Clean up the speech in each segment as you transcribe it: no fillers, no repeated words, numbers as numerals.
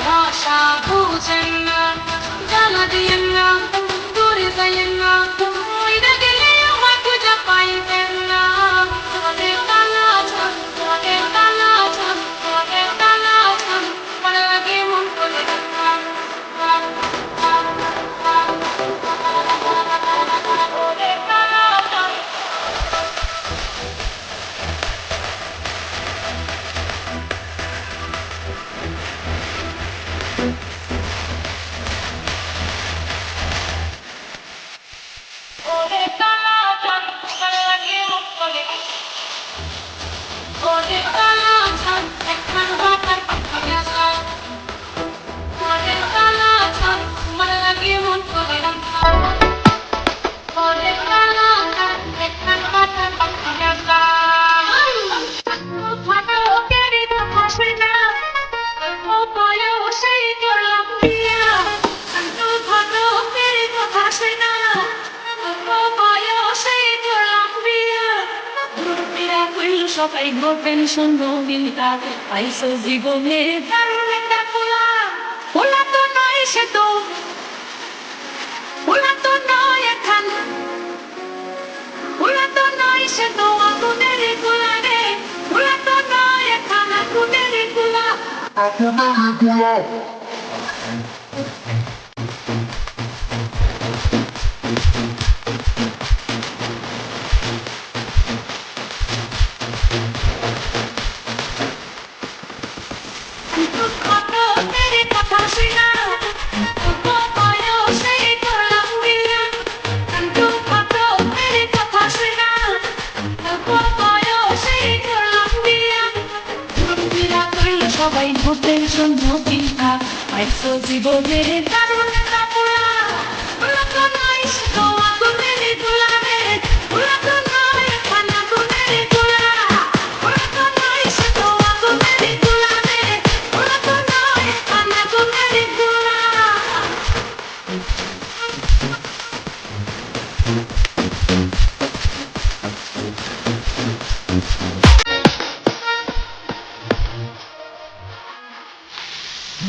ভাষা বুঝেন না, জ্বালা দিয়েন না, দূরে যাইয়েন না, ওইটা গেলে আমার পূজা পাইবেন না। ঘরের তালা ঝাম, ঘরের তালা ঝাম, ঘরের তালা ঝাম, মনে লাগে মন করে ঘরের তালা ঝাম। ঘরের তালা ঝাম, মনে লাগে মন করে ঘরের তালা ঝাম, একখান বাবার পাখিয়া যায়। ঘরের তালা ঝাম, মনে লাগে মন করে ঘরের তালা ঝাম, একখান বাবার পাখিয়া যায়। ফাটা কেরি তো ভাসে না, ও বয়সেই করলাম বিয়া। ফাটা কেরি তো ভাসে না, ও বয়সেই করলাম বিয়া। মুরব্বিরা কইল সবাই গো পেনশন নবীনটা পাইছো জীবনে দারুণ একটা পোলা। পোলা তো নয় সে তো, পোলা তো নয় এখান, পোলা তো নয় সে তো আগুনের গোলা রে। পোলা তো নয় এখান আগুনের গোলা। কত তেরে কথা শুনা, ও বয়সেই করলাম বিয়া। কত তেরে কথা শুনা, ও বয়সেই করলাম বিয়া। মুরব্বিরা কইল সবাই গো পেনশন নবীনটা পাইছো জীবনে দারুণ একটা পোলা। পোলা তো নয় সে তো আগুনের গোলা রে। পোলা তো নয় এখান আগুনের গোলা। পোলা তো নয় সে তো আগুনের গোলা রে। পোলা তো নয় এখান আগুনের গোলা।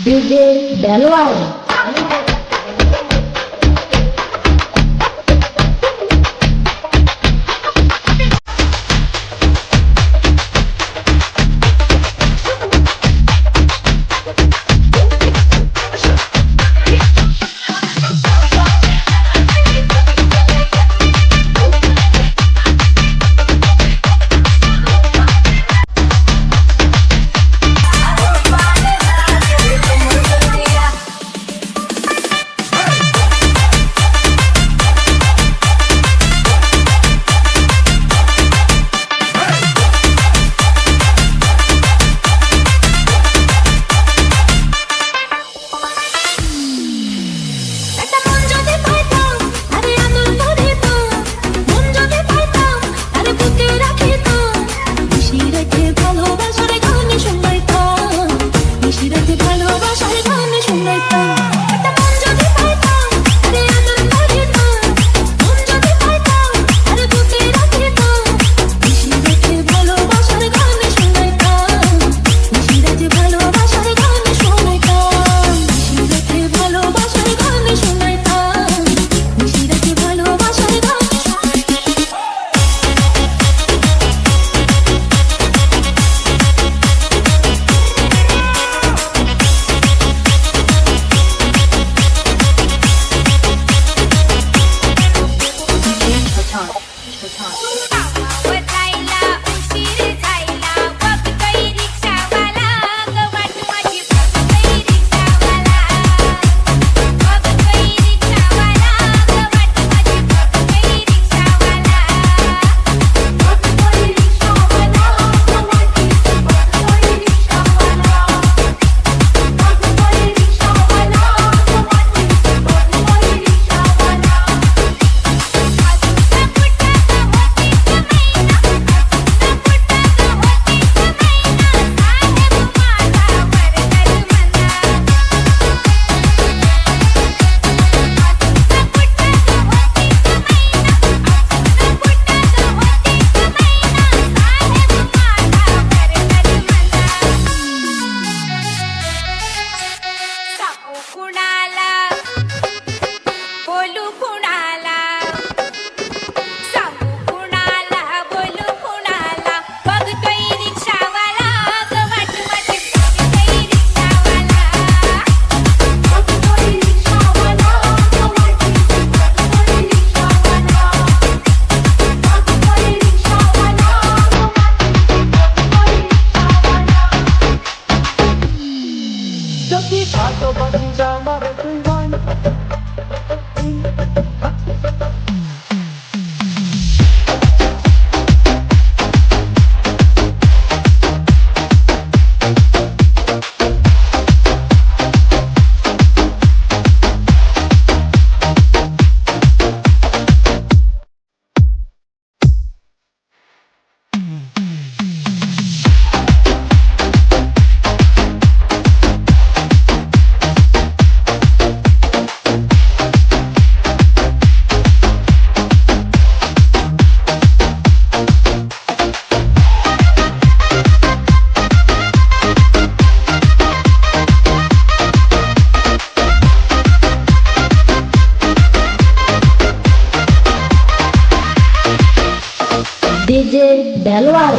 ডিজে দেলোয়ার ভালোবাসিস আমারে তুই ময়না ডিজে দেলোয়ার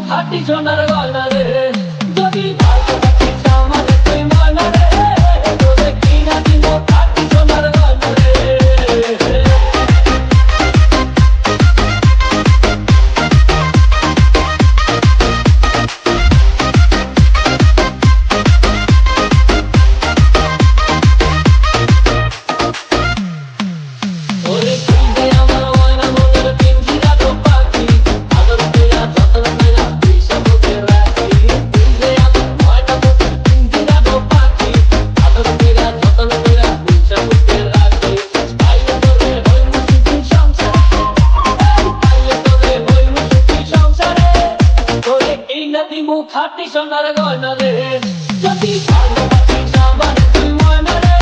খাটি সোনার গয়না রে যদি ভালোবাসিস আমারে তুই ময়না রে তোরে কিনা দিব খাটি সোনার গয়না রে ওরে তুই যে আমার ময়না মনের পিঞ্জিরা তো পাখি আদর কইরা যতন কইরা তুই সবকে রাখি তুই যে আমার ময়না মনের পিঞ্জিরা তো পাখি আদর কইরা যতন কইরা তুই সবকে রাখি পাইলে তোরে হই মুসুকি সংসারে পাইলে তোরে হই মুসুকি সংসারে তোরে কিনা দিমু খাটি সোনার গয়না রে যদি ভালোবাসিস আমারে তুই ময়না রে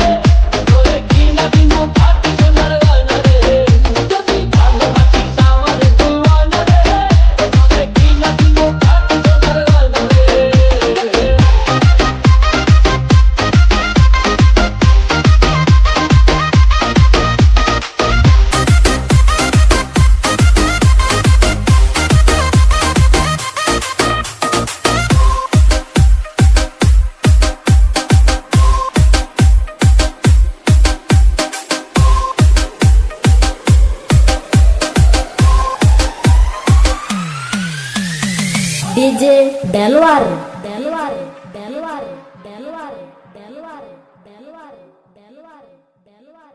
তোরে কিনা দিমু খাটি সোনার গয়না রে যদি ভালোবাসিস আমারে তুই ময়না রে তোরে কিনা দিমু খাটি সোনার গয়না রে ডিজে দেলোয়ার দেলোয়ার দেলোয়ার দেলোয়ার দেলোয়ার দেলোয়ার দেলোয়ার দেলোয়ার